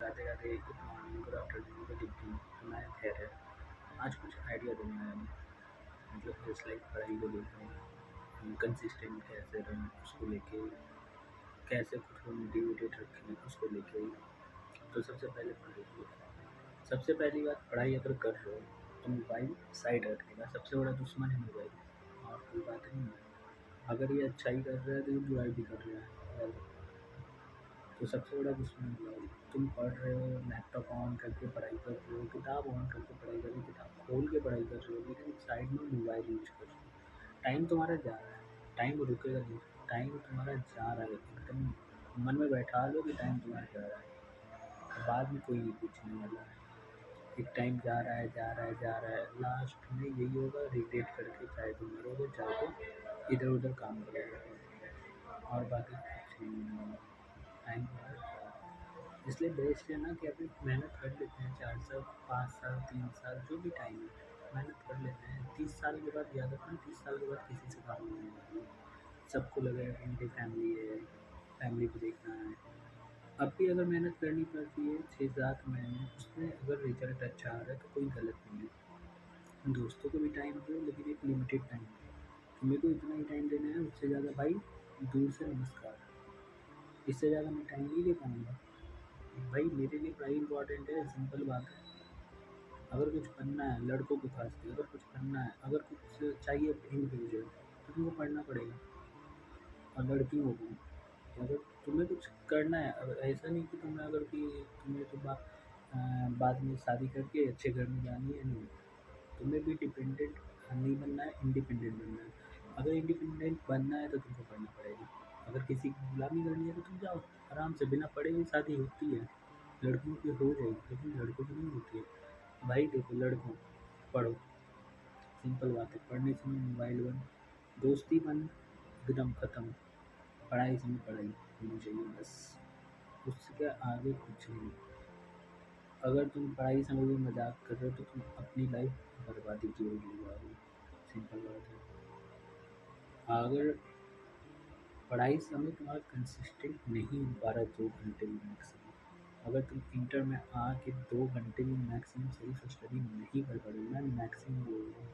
Radhe Radhe, good morning, good afternoon, good evening. मैं खैर आज कुछ आइडिया दूंगा यानी मतलब जस्ट लाइक पढ़ाई को लेकर कंसिस्टेंट कैसे रहें उसको लेके, कैसे खुद को मोटिवेटेड रखें उसको लेके। तो सबसे पहले पढ़ाई को, सबसे पहली बात, पढ़ाई अगर कर रहे हो तो मोबाइल साइड रखने का सबसे बड़ा दुश्मन है मोबाइल, और कोई बात नहीं है। अगर ये अच्छाई कर रहा है तो ये बुराई भी कर रहा है। तो सबसे बड़ा दुश्मन मोबाइल। तुम पढ़ रहे हो, लैपटॉप ऑन करके पढ़ाई कर रहे हो, किताब ऑन करके पढ़ाई कर रहे हो, किताब खोल के पढ़ाई कर रहे हो, लेकिन साइड में मोबाइल यूज कर रहे हो। टाइम तुम्हारा जा रहा है, टाइम रुकेगा नहीं, टाइम तुम्हारा जा रहा है। एकदम मन में बैठा लो कि टाइम तुम्हारा जा रहा है, और बाद में कोई नहीं पूछने वाला है। एक टाइम जा रहा है, जा रहा है, जा रहा है, लास्ट में यही होगा, रिग्रेट करके चाहे तुम मरोगे चाहे तो इधर उधर काम करोगे, और बाकी कुछ नहीं। टाइम इसलिए बेस्ट है ना कि अभी मेहनत कर लेते हैं, 4 साल, 5 साल, 3 साल, जो भी टाइम है मेहनत कर लेते हैं। 30 साल के बाद याद रखना, 30 साल के बाद किसी से काम नहीं होगा। सबको लगेगा कि मेरी फैमिली है, फैमिली को देखना है। अब भी अगर मेहनत करनी पड़ती है 6-7 महीने, उसमें अगर रिजल्ट अच्छा आ रहा है तो कोई गलत नहीं है। दोस्तों को भी टाइम दो, लेकिन एक लिमिटेड टाइम दो। मेरे को इतना ही टाइम देना है, उससे ज़्यादा भाई दूर से नमस्कार, इससे ज़्यादा मैं टाइम नहीं दे पाऊँगा। भाई मेरे लिए पढ़ाई इंपॉर्टेंट है, सिंपल बात है। अगर कुछ बनना है, लड़कों को खास के अगर कुछ बनना है, अगर कुछ चाहिए इन फ्यूचर, तो तुमको पढ़ना पड़ेगा। और लड़कियों को, अगर तुम्हें कुछ करना है, अगर ऐसा नहीं कि तुम्हें अगर कि तुम्हें तो बाद में शादी करके अच्छे घर में जानी है, नहीं। तुम्हें भी डिपेंडेंट नहीं बनना है, इंडिपेंडेंट बनना है। अगर इंडिपेंडेंट बनना है तो तुमको पढ़ना पड़ेगा। अगर किसी की गुलामी करनी है तो तुम जाओ आराम से, बिना पढ़े हुए शादी होती है, लड़कियों की हो जाएगी, लेकिन लड़कों की नहीं होती है। भाई देखो, लड़कों, पढ़ो, सिंपल बात है। पढ़ने समय मोबाइल बंद, दोस्ती बंद, एकदम ख़त्म। पढ़ाई समय पढ़ाई होनी चाहिए बस, उसके आगे कुछ नहीं। अगर तुम पढ़ाई समय भी मजाक कर रहे हो तो तुम अपनी लाइफ बर्बादी की ओर ले जा रहे हो, सिंपल बात है। अगर पढ़ाई समय तुम्हारा कंसिस्टेंट नहीं हो पा रहा 2 घंटे में मैक्सिमम, अगर तुम इंटर में आके 2 घंटे में मैक्सिमम सेल्फ स्टडी नहीं कर पा रहे हो, मैं मैक्सिमम बोल रहा हूँ।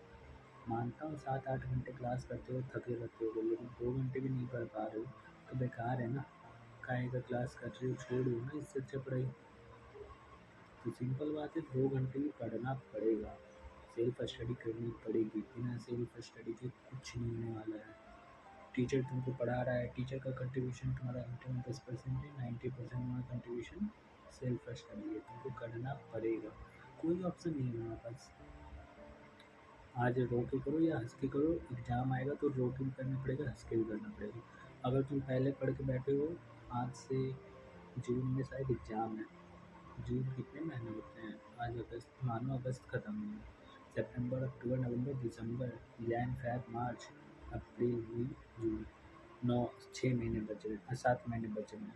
मानता हूँ 7-8 घंटे क्लास करते हो, थके रहते हो, लेकिन 2 घंटे भी नहीं पढ़ पा रहे हो तो बेकार है ना। काहे का क्लास कर रहे हो, छोड़ दो ना, इससे अच्छा पढ़ाई। तो सिंपल बात है, 2 घंटे भी पढ़ना पड़ेगा, सेल्फ स्टडी करनी पड़ेगी। बिना सेल्फ स्टडी के कुछ नहीं होने वाला है। टीचर तुमको पढ़ा रहा है, टीचर का कंट्रीब्यूशन तुम्हारा इंटर में 10% है, 90% तुम्हारा कंट्रीब्यूशन सेल्फ स्टडी है। तुमको करना पड़ेगा, कोई ऑप्शन नहीं है हमारे पास। आज रो के करो या हंस के करो, एग्ज़ाम आएगा तो रो के भी करना पड़ेगा, हंस के भी करना पड़ेगा। अगर तुम पहले पढ़ के बैठे हो, आज से जून में शायद एग्ज़ाम है। जून कितने महीने होते हैं, आज अगस्त, मानो अगस्त ख़त्म हुआ, सितंबर, अक्टूबर, नवंबर, दिसंबर, जैन, फेब, मार्च, अप्रैल, मई, जून, 6 महीने बच रहे हैं, 7 महीने बच रहे हैं।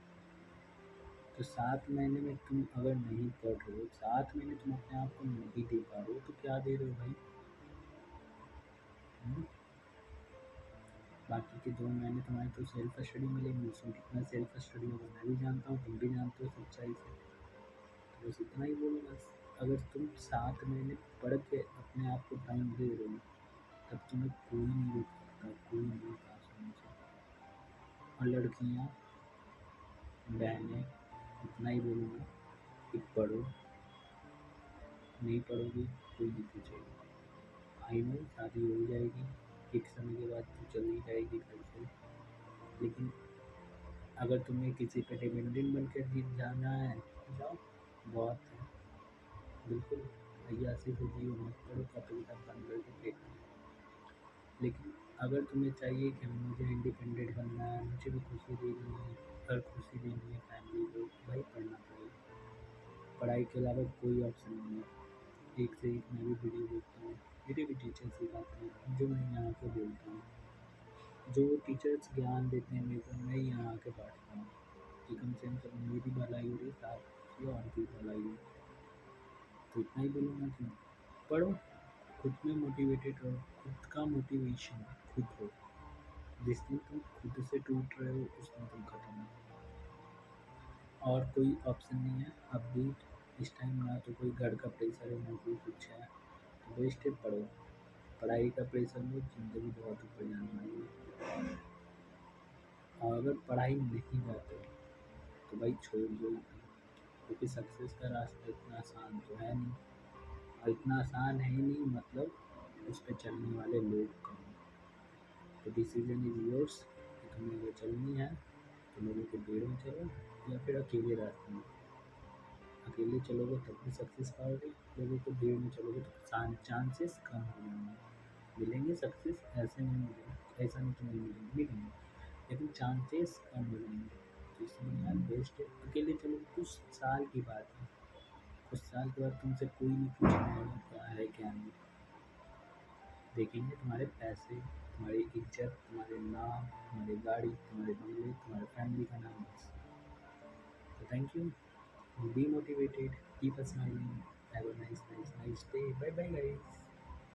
तो 7 महीने में तुम अगर नहीं पढ़ रहे हो, 7 महीने तुम अपने आप को नहीं दे पा रहे हो, तो क्या दे रहे हो भाई? हम्म? बाकी के 2 महीने तुम्हारी तो सेल्फ स्टडी मिलेंगी, उसमें कितना सेल्फ स्टडी होगा मैं भी जानता हूँ, तुम भी जानते हो सच्चाई से। तो बस इतना ही बोलूँगा। अगर तुम 7 महीने पढ़ के अपने आप को टाइम दे रहे हो, तब तुम्हें कोई नहीं रोक सकता, कोई नहीं पास होने से। और लड़कियाँ, बहनें, इतना ही बोलूँगा कि पढ़ो, नहीं पढ़ोगी कोई नहीं पूछेगा। आई नो शादी हो जाएगी, एक समय के बाद तो चली जाएगी घर से, लेकिन अगर तुम्हें किसी पे डिपेंडेंट बनकर जी जाना है तो जाओ, बहुत है। बिल्कुल अय्यासी से जियो, मत पढ़ो, कॉपी किताब बंद करके फेंक दो। लेकिन अगर तुम्हें चाहिए कि मुझे इंडिपेंडेंट बनना है, मुझे भी खुशी देनी है, घर खुशी देनी है, फैमिली को, भाई पढ़ना पड़ेगा। पढ़ाई के अलावा कोई ऑप्शन नहीं है। एक से एक मैं भी वीडियो देखता हूँ, मेरे भी टीचर सिखाते हैं, जो मैं यहाँ आके बोलता हूँ। जो टीचर्स ज्ञान देते हैं मेरे को, मैं यहाँ आके बाँटता हूँ कि कम से कम मेरी भलाई हो रही, साथ की और की भलाई हो। तो इतना ही बोलूँगा कि पढ़ो, खुद में मोटिवेटेड रहो, खुद का मोटिवेशन खुद हो। जिस दिन तुम खुद से टूट रहे हो, उस दिन तुम खत्म हो। और कोई ऑप्शन नहीं है अब भी इस टाइम, ना तो कोई घर का प्रेशर है ना कोई कुछ है, तो बेस्ट है पढ़ो। पढ़ाई का प्रेशर लो, ज़िंदगी बहुत ऊपर जाने वाली है। और अगर पढ़ाई नहीं जाते तो भाई छोड़ दो, क्योंकि सक्सेस का रास्ता इतना आसान तो है नहीं, और इतना आसान है ही नहीं, मतलब उस पर चलने वाले लोग कम हैं। तो डिसीजन इज़ योर्स कि तुम्हें अगर चलनी है तो लोगों के भीड़ में चलो, या फिर अकेले रास्ते में। अकेले चलोगे तब भी सक्सेस पाओगे, लोगों के भीड़ में चलोगे तो चांसेस कम हो जाएंगे। मिलेंगे सक्सेस, ऐसे नहीं मिलेंगे, ऐसा नहीं कि नहीं मिलेंगे, मिलेंगे, लेकिन चांसेस कम हो जाएंगे। तो इसलिए यार बेस्ट है अकेले चलो। कुछ साल की बात है, कुछ साल के बाद तुमसे कोई नहीं पूछने वाला क्या है क्या नहीं। देखेंगे तुम्हारे पैसे, तुम्हारी इज्जत, तुम्हारे नाम, तुम्हारी गाड़ी, तुम्हारे बंगले, तुम्हारे फैमिली का नाम बस। So thank you. Be motivated. Keep smiling. Have a nice day. Bye bye, guys.